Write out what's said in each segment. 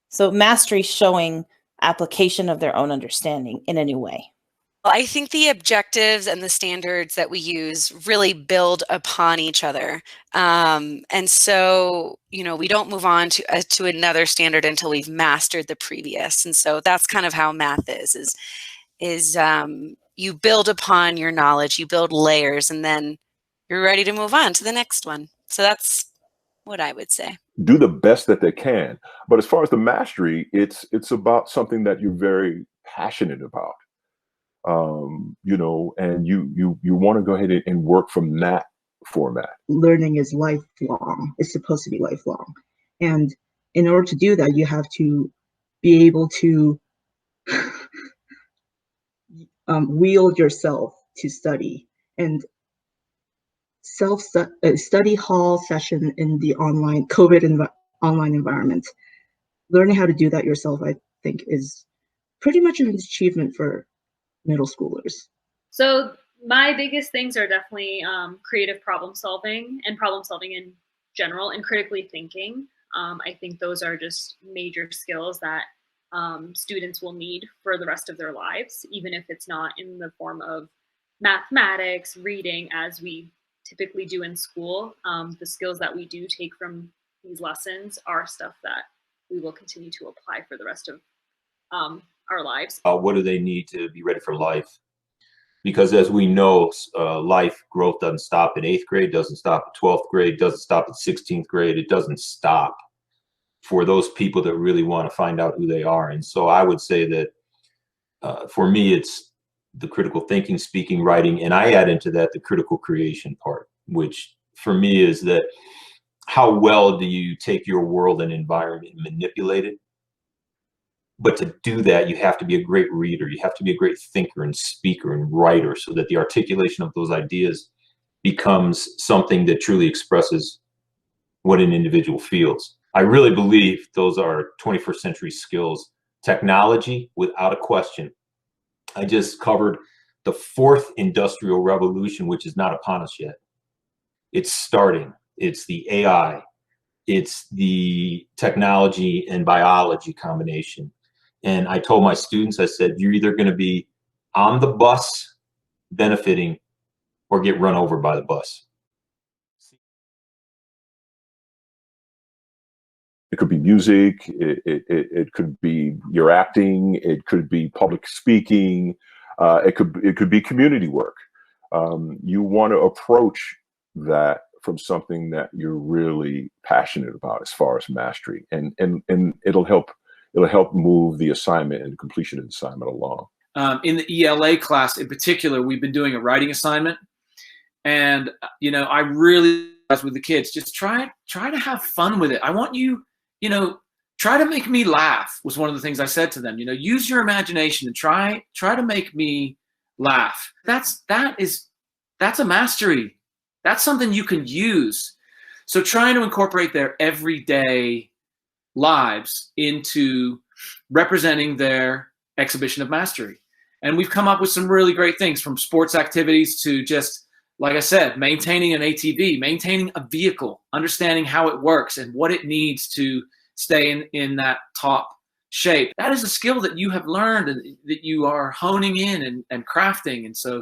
So mastery showing application of their own understanding in a new way. Well, I think the objectives and the standards that we use really build upon each other. And so, we don't move on to another standard until we've mastered the previous. And so that's kind of how math is you build upon your knowledge, you build layers, and then you're ready to move on to the next one. So that's what I would say. Do the best that they can. But as far as the mastery, it's about something that you're very passionate about. And you want to go ahead and work from that format. Learning is lifelong. It's supposed to be lifelong. And in order to do that, you have to be able to wield yourself to study. And study hall session in the online environment. Learning how to do that yourself, I think, is pretty much an achievement for middle schoolers. So my biggest things are definitely creative problem solving and problem solving in general, and critically thinking. I think those are just major skills that students will need for the rest of their lives, even if it's not in the form of mathematics, reading, as we typically do in school. The skills that we do take from these lessons are stuff that we will continue to apply for the rest of our lives. What do they need to be ready for life? Because as we know, life growth doesn't stop in 8th grade, doesn't stop at 12th grade, doesn't stop at 16th grade. It doesn't stop for those people that really want to find out who they are. And so I would say that for me, it's the critical thinking, speaking, writing, and I add into that the critical creation part, which for me is that how well do you take your world and environment and manipulate it? But to do that, you have to be a great reader. You have to be a great thinker and speaker and writer, so that the articulation of those ideas becomes something that truly expresses what an individual feels. I really believe those are 21st century skills. Technology, without a question. I just covered the 4th industrial revolution, which is not upon us yet. It's starting. It's the AI. It's the technology and biology combination. And I told my students, I said, you're either going to be on the bus benefiting or get run over by the bus. It could be music, it could be your acting, it could be public speaking, it could be community work. You want to approach that from something that you're really passionate about as far as mastery, and it'll help move the assignment and completion of the assignment along. In the ELA class in particular, we've been doing a writing assignment, and I really with the kids, just try to have fun with it. I want you. Try to make me laugh was one of the things I said to them. Use your imagination and try to make me laugh. That's a mastery. That's something you can use. So trying to incorporate their everyday lives into representing their exhibition of mastery. And we've come up with some really great things, from sports activities to just, like I said, maintaining an ATV, maintaining a vehicle, understanding how it works and what it needs to stay in that top shape. That is a skill that you have learned and that you are honing in and crafting. And so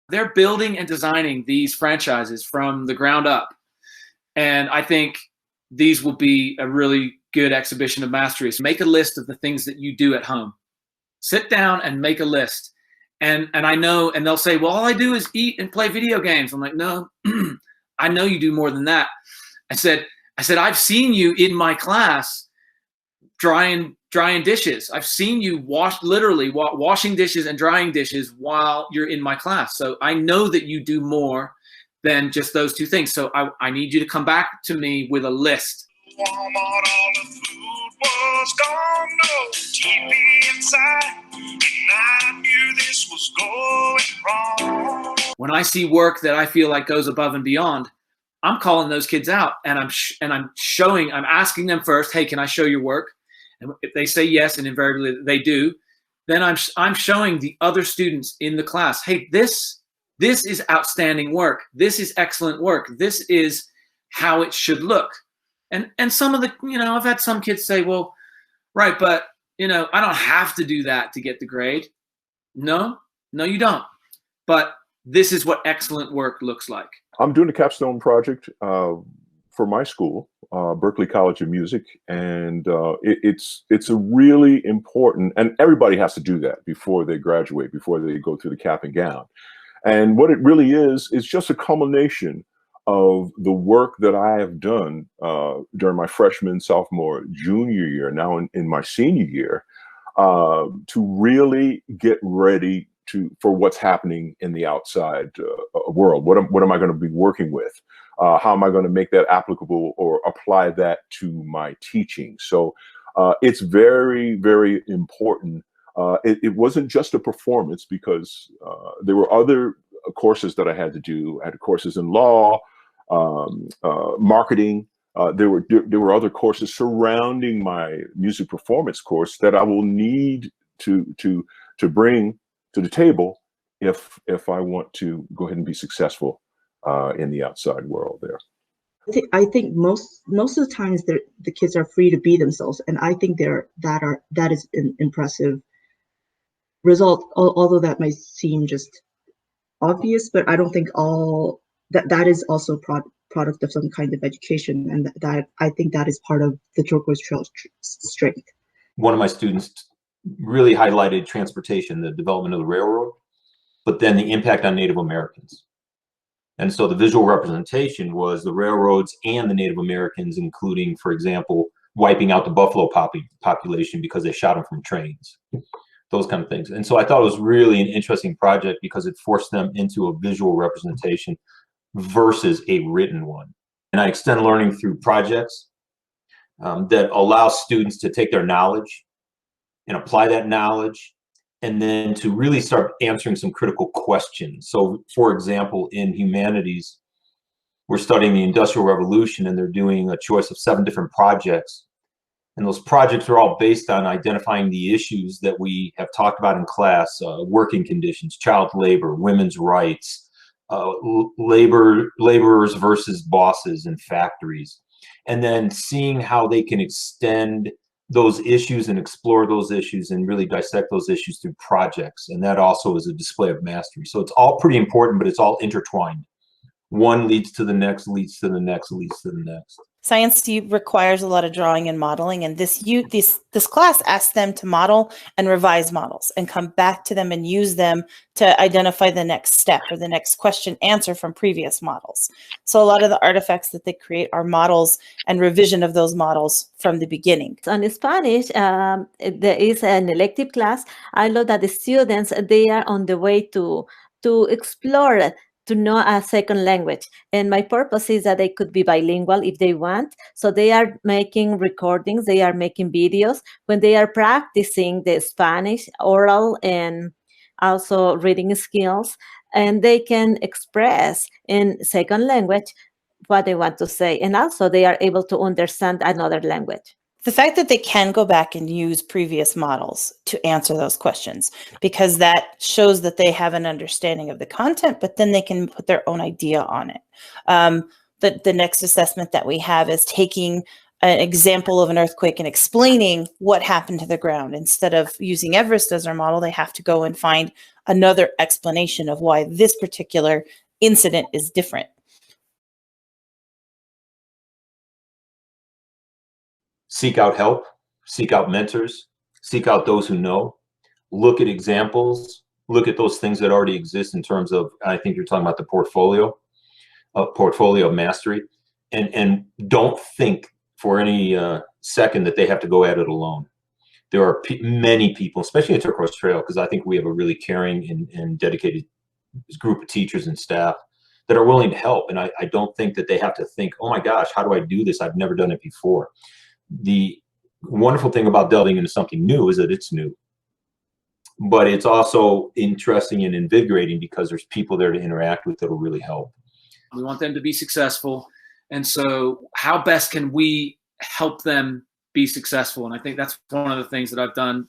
they're building and designing these franchises from the ground up. And I think these will be a really good exhibition of mastery. So make a list of the things that you do at home. Sit down and make a list. And I know, and they'll say, well, all I do is eat and play video games. I'm like, no, I know you do more than that. I said, I've seen you in my class drying dishes. I've seen you literally washing dishes and drying dishes while you're in my class. So I know that you do more than just those two things. So I need you to come back to me with a list. Walmart, all the food was gone, no TV inside, and I knew this was going wrong. When I see work that I feel like goes above and beyond, I'm calling those kids out, and I'm asking them first, hey, can I show your work? And if they say yes, and invariably they do, then I'm showing the other students in the class, hey, this is outstanding work. This is excellent work. This is how it should look. And some of the, I've had some kids say, well, right, but I don't have to do that to get the grade. No, you don't. But this is what excellent work looks like. I'm doing a capstone project for my school, Berklee College of Music, and it's a really important, and everybody has to do that before they graduate, before they go through the cap and gown. And what it really is just a culmination of the work that I have done during my freshman, sophomore, junior year, now in my senior year, to really get ready for what's happening in the outside world. What am I going to be working with? How am I going to make that applicable or apply that to my teaching? So it's very, very important. It wasn't just a performance, because there were other courses that I had to do. I had courses in law, marketing. There were other courses surrounding my music performance course that I will need to bring to the table if I want to go ahead and be successful in the outside world there. I think most of the times the kids are free to be themselves, and I think that is an impressive result. Although that might seem just obvious, but I don't think all that is also product of some kind of education, and that I think that is part of the Turquoise Trail's strength. One of my students really highlighted transportation, the development of the railroad, but then the impact on Native Americans. And so the visual representation was the railroads and the Native Americans, including, for example, wiping out the buffalo population because they shot them from trains, those kind of things. And so I thought it was really an interesting project because it forced them into a visual representation versus a written one. And I extend learning through projects that allow students to take their knowledge and apply that knowledge, and then to really start answering some critical questions. So, for example, in humanities, we're studying the Industrial Revolution, and they're doing a choice of 7 different projects. And those projects are all based on identifying the issues that we have talked about in class: working conditions, child labor, women's rights, laborers versus bosses in factories, and then seeing how they can extend those issues and explore those issues and really dissect those issues through projects. And that also is a display of mastery. So it's all pretty important, but it's all intertwined. One leads to the next, leads to the next, leads to the next. Science requires a lot of drawing and modeling, and this class asks them to model and revise models and come back to them and use them to identify the next step or the next question answer from previous models. So a lot of the artifacts that they create are models and revision of those models from the beginning. On Spanish, there is an elective class. I love that the students, they are on the way to explore, to know a second language. And my purpose is that they could be bilingual if they want. So they are making recordings, they are making videos when they are practicing the Spanish oral and also reading skills, and they can express in second language what they want to say. And also they are able to understand another language. The fact that they can go back and use previous models to answer those questions, because that shows that they have an understanding of the content, but then they can put their own idea on it. The next assessment that we have is taking an example of an earthquake and explaining what happened to the ground. Instead of using Everest as our model, they have to go and find another explanation of why this particular incident is different. Seek out help, seek out mentors, seek out those who know, look at examples, look at those things that already exist in terms of, I think you're talking about the portfolio of mastery, and don't think for any second that they have to go at it alone. There are many people, especially at Turquoise Trail, because I think we have a really caring and dedicated group of teachers and staff that are willing to help. And I don't think that they have to think, oh my gosh, how do I do this? I've never done it before. The wonderful thing about delving into something new is that it's new, but it's also interesting and invigorating because there's people there to interact with that will really help. We want them to be successful. And so how best can we help them be successful? And I think that's one of the things that I've done,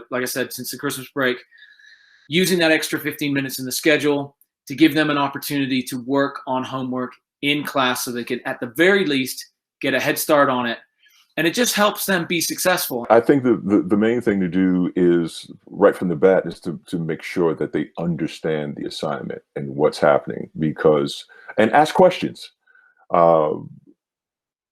like I said, since the Christmas break, using that extra 15 minutes in the schedule to give them an opportunity to work on homework in class so they can, at the very least, get a head start on it. And it just helps them be successful. I think the main thing to do is right from the bat is to make sure that they understand the assignment and what's happening, and ask questions.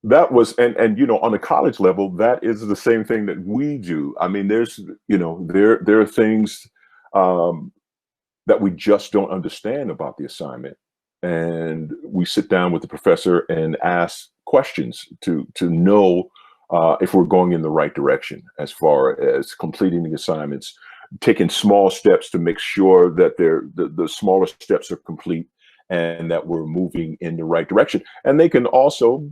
That was, and you know, on the college level, that is the same thing that we do. I mean, there's, you know, there are things that we just don't understand about the assignment, and we sit down with the professor and ask questions to know if we're going in the right direction as far as completing the assignments, taking small steps to make sure that the smaller steps are complete and that we're moving in the right direction. And they can also,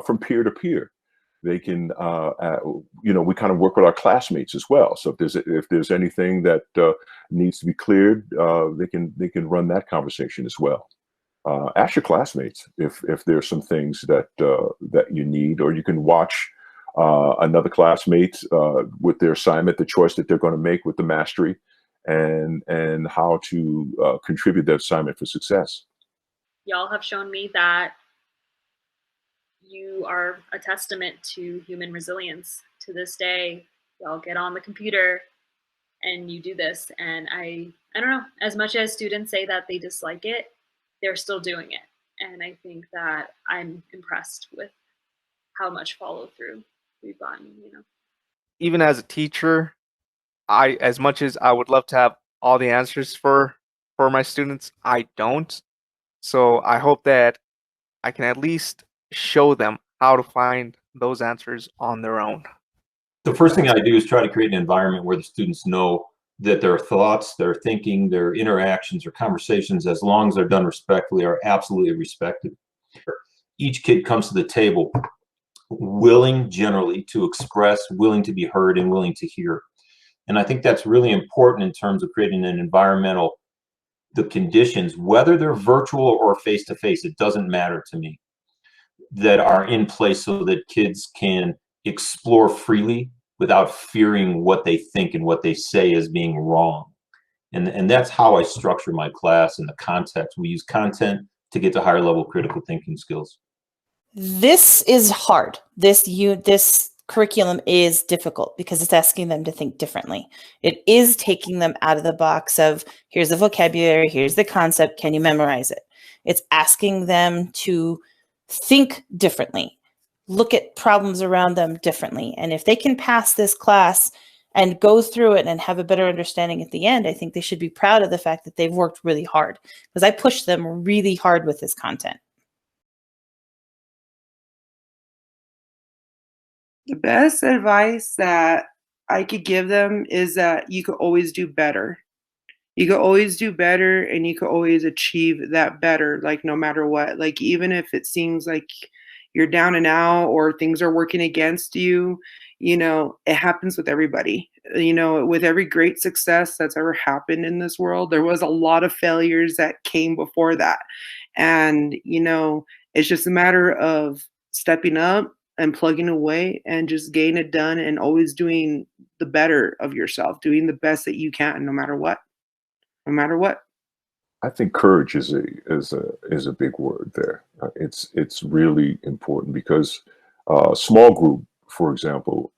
from peer to peer, they can, you know, we kind of work with our classmates as well. So if there's anything that needs to be cleared, they can run that conversation as well. Ask your classmates if there's some things that you need, or you can watch another classmate with their assignment, the choice that they're going to make with the mastery, and how to contribute that assignment for success. Y'all have shown me that you are a testament to human resilience. To this day, y'all get on the computer and you do this. And I don't know, as much as students say that they dislike it, they're still doing it. And I think that I'm impressed with how much follow through we've gotten, you know. Even as a teacher, as much as I would love to have all the answers for my students, I don't. So I hope that I can at least show them how to find those answers on their own. The first thing I do is try to create an environment where the students know that their thoughts, their thinking, their interactions or conversations, as long as they're done respectfully, are absolutely respected. Each kid comes to the table willing generally to express, willing to be heard, and willing to hear. And I think that's really important in terms of creating an environmental, the conditions, whether they're virtual or face-to-face, it doesn't matter to me, that are in place so that kids can explore freely without fearing what they think and what they say as being wrong. And that's how I structure my class in the context. We use content to get to higher level critical thinking skills. This is hard. This curriculum is difficult because it's asking them to think differently. It is taking them out of the box of, here's the vocabulary, here's the concept, can you memorize it? It's asking them to think differently, look at problems around them differently. And if they can pass this class and go through it and have a better understanding at the end, I think they should be proud of the fact that they've worked really hard, because I pushed them really hard with this content. The best advice that I could give them is that you could always do better. You could always do better, and you could always achieve that better, like no matter what. Like even if it seems like you're down and out or things are working against you, you know, it happens with everybody. You know, with every great success that's ever happened in this world, there was a lot of failures that came before that. And, you know, it's just a matter of stepping up and plugging away and just getting it done, and always doing the better of yourself, doing the best that you can, no matter what. No matter what. I think courage is a big word there. It's really important, because small group, for example,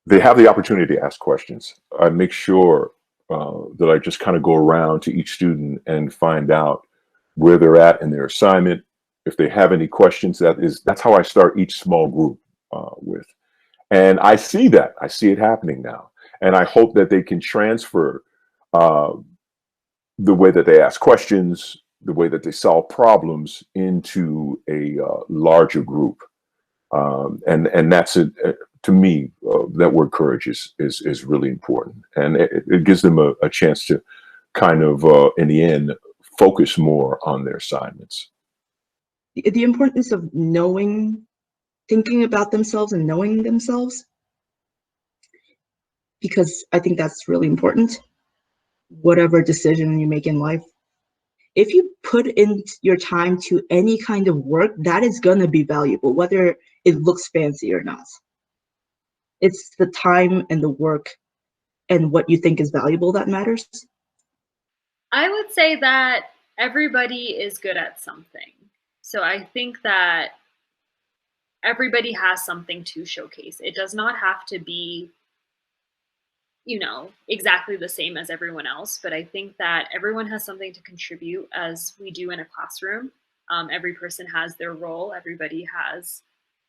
they have the opportunity to ask questions. I make sure that I just kind of go around to each student and find out where they're at in their assignment. If they have any questions, that's how I start each small group with. And I see it happening now. And I hope that they can transfer the way that they ask questions, the way that they solve problems into a larger group. And that's it. To me, that word courage is really important. And it gives them a chance to kind of, in the end, focus more on their assignments. The importance of thinking about themselves and knowing themselves, because I think that's really important. Whatever decision you make in life, if you put in your time to any kind of work, that is going to be valuable, whether it looks fancy or not. It's the time and the work and what you think is valuable that matters. I would say that everybody is good at something. So I think that everybody has something to showcase. It does not have to be, exactly the same as everyone else, but I think that everyone has something to contribute, as we do in a classroom. Every person has their role. Everybody has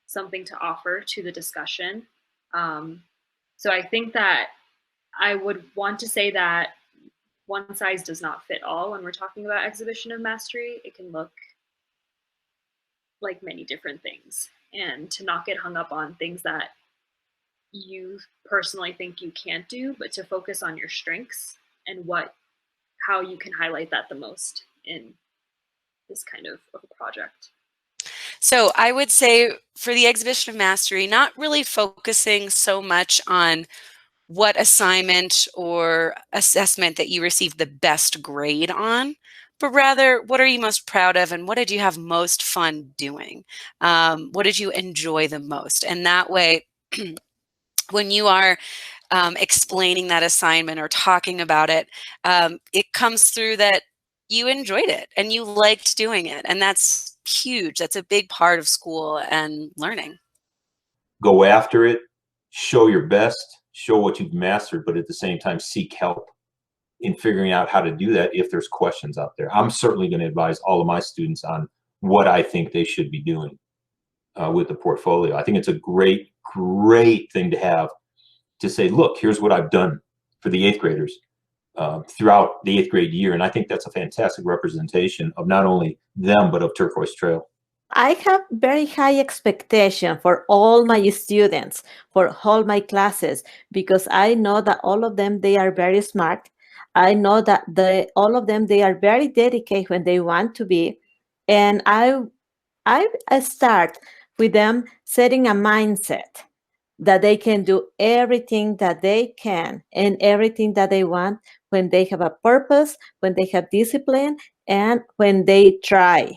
something to offer to the discussion. So I think that I would want to say that one size does not fit all when we're talking about exhibition of mastery. It can look like many different things, and to not get hung up on things that you personally think you can't do, but to focus on your strengths and how you can highlight that the most in this kind of a project. So I would say for the exhibition of mastery, not really focusing so much on what assignment or assessment that you received the best grade on, but rather what are you most proud of and what did you have most fun doing? What did you enjoy the most? And that way, when you are explaining that assignment or talking about it, it comes through that you enjoyed it and you liked doing it. And that's huge. That's a big part of school and learning. Go after it, show your best, show what you've mastered, but at the same time, seek help in figuring out how to do that if there's questions out there. I'm certainly going to advise all of my students on what I think they should be doing with the portfolio. I think it's a great thing to have, to say, look, here's what I've done for the 8th graders throughout the 8th grade year. And I think that's a fantastic representation of not only them, but of Turquoise Trail. I have very high expectation for all my students, for all my classes, because I know that all of them, they are very smart. I know that all of them, they are very dedicated when they want to be. And I start with them setting a mindset that they can do everything that they can and everything that they want when they have a purpose, when they have discipline, and when they try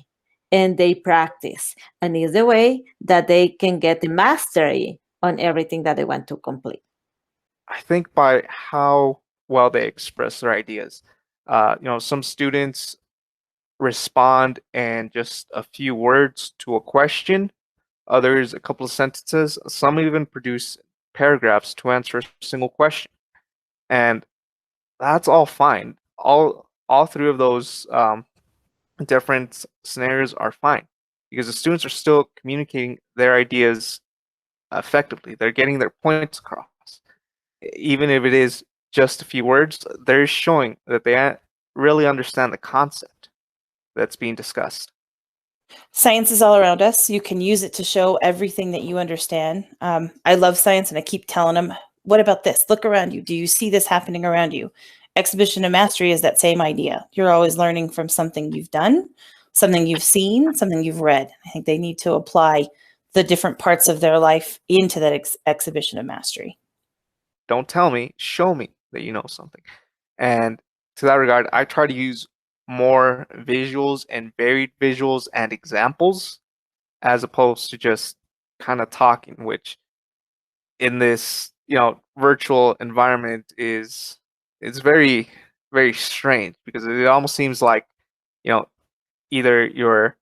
and they practice. And it's the way that they can get the mastery on everything that they want to complete. I think by how well they express their ideas. Some students respond in just a few words to a question, others a couple of sentences, some even produce paragraphs to answer a single question. And that's all fine. All three of those different scenarios are fine because the students are still communicating their ideas effectively. They're getting their points across. Even if it is just a few words, they're showing that they really understand the concept that's being discussed. Science is all around us. You can use it to show everything that you understand. I love science, and I keep telling them, what about this? Look around you. Do you see this happening around you? Exhibition of mastery is that same idea. You're always learning from something you've done, something you've seen, something you've read. I think they need to apply the different parts of their life into that exhibition of mastery. Don't tell me, show me that you know something. And to that regard, I try to use more visuals and varied visuals and examples as opposed to just kind of talking, which in this virtual environment is very, very strange because it almost seems like either you're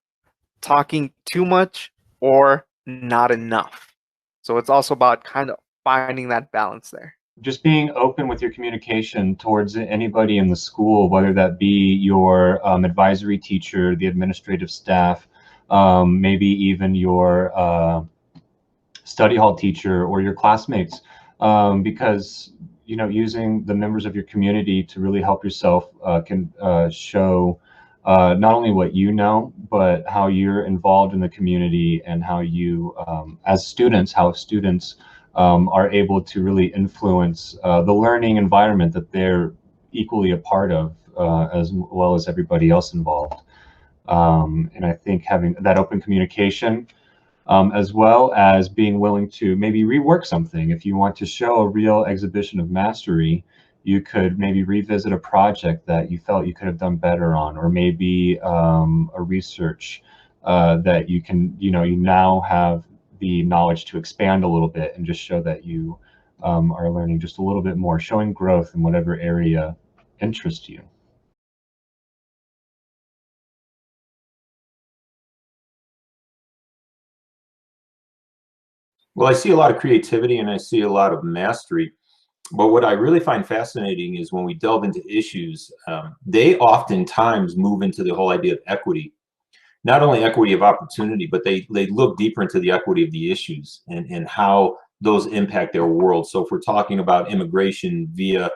talking too much or not enough. So it's also about kind of finding that balance there. Just being open with your communication towards anybody in the school, whether that be your advisory teacher, the administrative staff, maybe even your study hall teacher or your classmates, because using the members of your community to really help yourself can show not only what you know, but how you're involved in the community and how you, as students, are able to really influence the learning environment that they're equally a part of, as well as everybody else involved. And I think having that open communication, as well as being willing to maybe rework something. If you want to show a real exhibition of mastery, you could maybe revisit a project that you felt you could have done better on, or maybe a research that you can, you now have the knowledge to expand a little bit and just show that you are learning just a little bit more, showing growth in whatever area interests you. Well, I see a lot of creativity and I see a lot of mastery. But what I really find fascinating is when we delve into issues, they oftentimes move into the whole idea of equity. Not only equity of opportunity, but they look deeper into the equity of the issues and how those impact their world. So if we're talking about immigration via,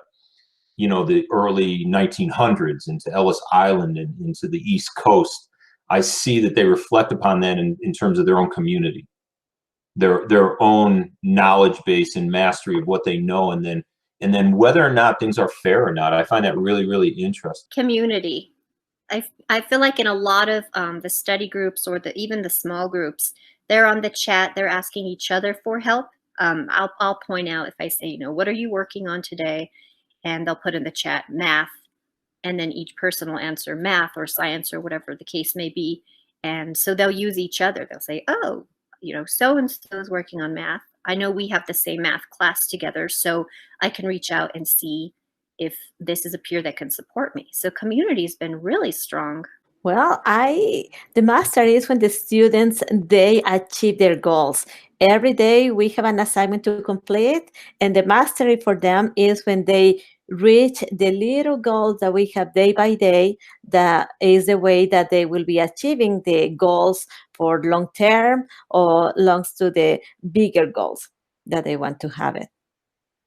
the early 1900s into Ellis Island and into the East Coast, I see that they reflect upon that in terms of their own community, their own knowledge base and mastery of what they know, and then whether or not things are fair or not. I find that really, really interesting. Community. I feel like in a lot of the study groups or even the small groups, they're on the chat, they're asking each other for help. I'll point out if I say, what are you working on today? And they'll put in the chat math, and then each person will answer math or science or whatever the case may be. And so they'll use each other. They'll say, oh, so-and-so is working on math. I know we have the same math class together, so I can reach out and see if this is a peer that can support me. So community has been really strong. Well, the mastery is when the students, they achieve their goals. Every day we have an assignment to complete, and the mastery for them is when they reach the little goals that we have day by day. That is the way that they will be achieving the goals for long term or longs to the bigger goals that they want to have it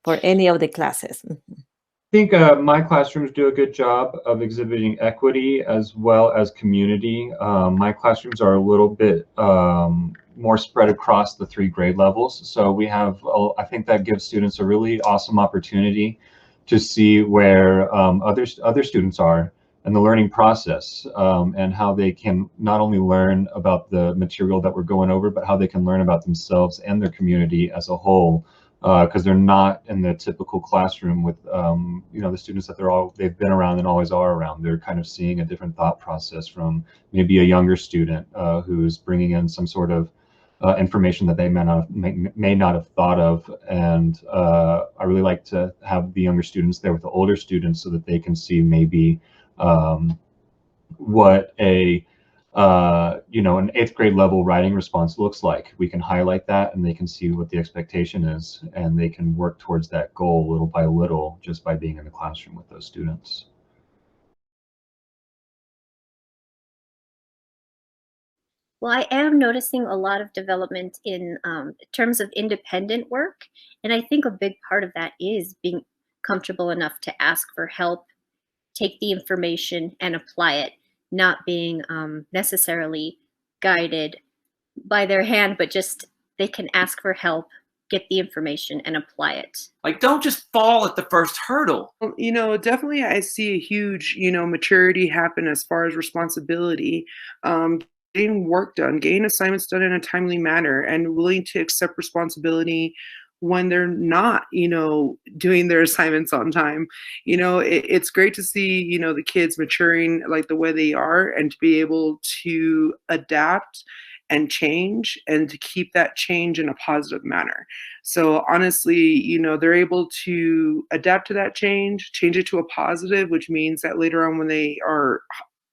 for any of the classes. I think my classrooms do a good job of exhibiting equity as well as community. My classrooms are a little bit more spread across the 3 grade levels. So we have, I think that gives students a really awesome opportunity to see where other students are in the learning process, and how they can not only learn about the material that we're going over, but how they can learn about themselves and their community as a whole. Because they're not in the typical classroom with the students that they've been around and always are around. They're kind of seeing a different thought process from maybe a younger student who's bringing in some sort of information that they may not have thought of. And I really like to have the younger students there with the older students so that they can see maybe what an 8th grade level writing response looks like. We can highlight that and they can see what the expectation is, and they can work towards that goal little by little just by being in the classroom with those students. Well, I am noticing a lot of development in terms of independent work. And I think a big part of that is being comfortable enough to ask for help, take the information and apply it, not being necessarily guided by their hand, but just they can ask for help, get the information and apply it. Like, don't just fall at the first hurdle. Definitely I see a huge, maturity happen as far as responsibility, getting work done, getting assignments done in a timely manner, and willing to accept responsibility when they're not, doing their assignments on time. It's great to see, the kids maturing like the way they are, and to be able to adapt and change and to keep that change in a positive manner. So honestly, they're able to adapt to that change it to a positive, which means that later on when they are,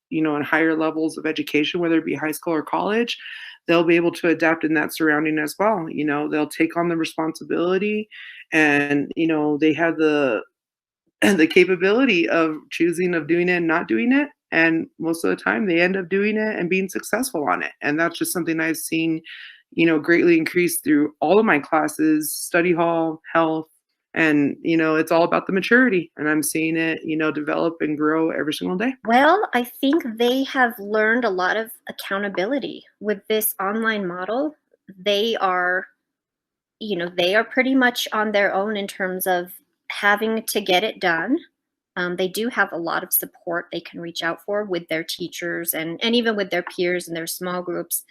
in higher levels of education, whether it be high school or college, they'll be able to adapt in that surrounding as well. They'll take on the responsibility, and, they have the capability of choosing of doing it and not doing it. And most of the time they end up doing it and being successful on it. And that's just something I've seen, greatly increase through all of my classes, study hall, health, and, it's all about the maturity. And I'm seeing it, develop and grow every single day. Well, I think they have learned a lot of accountability with this online model. They are pretty much on their own in terms of having to get it done. They do have a lot of support they can reach out for with their teachers and even with their peers and their small groups.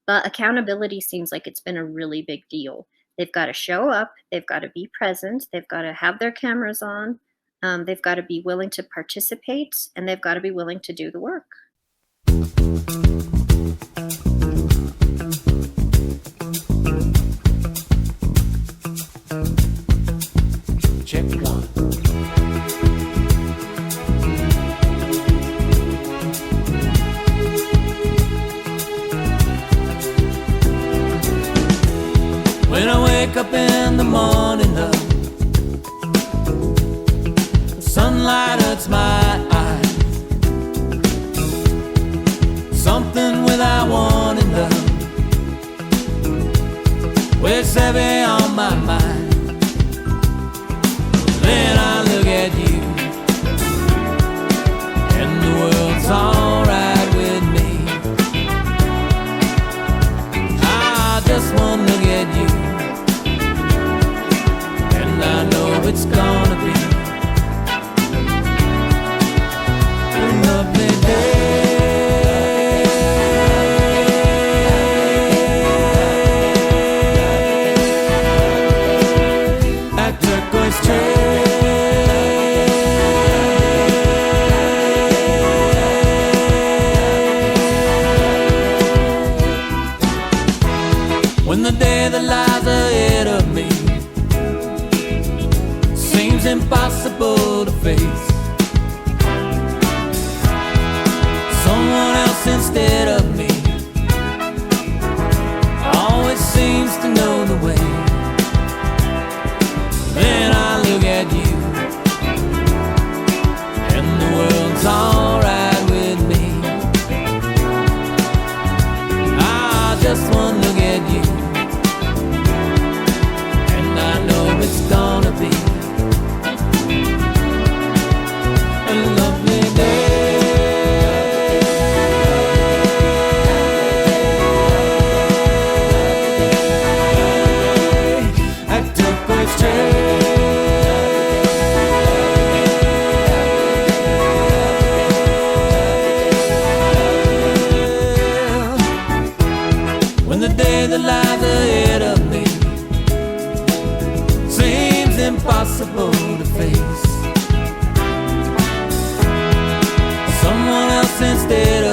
But accountability seems like it's been a really big deal. They've got to show up, they've got to be present, they've got to have their cameras on, they've got to be willing to participate, and they've got to be willing to do the work. Check one. When I weighs heavy on my mind. Then I look at you, and the world's alright with me. I just one look at you, and I know it's gonna be a lovely day. At Turquoise Trail. When the day that lies ahead of me seems impossible to face, someone else instead of me always seems to know the way. Then I look at you, and the world's alright with me. I just one look at you, and I know it's gonna be a lovely day. At Turquoise Trail. When the day that lies ahead of me seems impossible to face, someone else instead of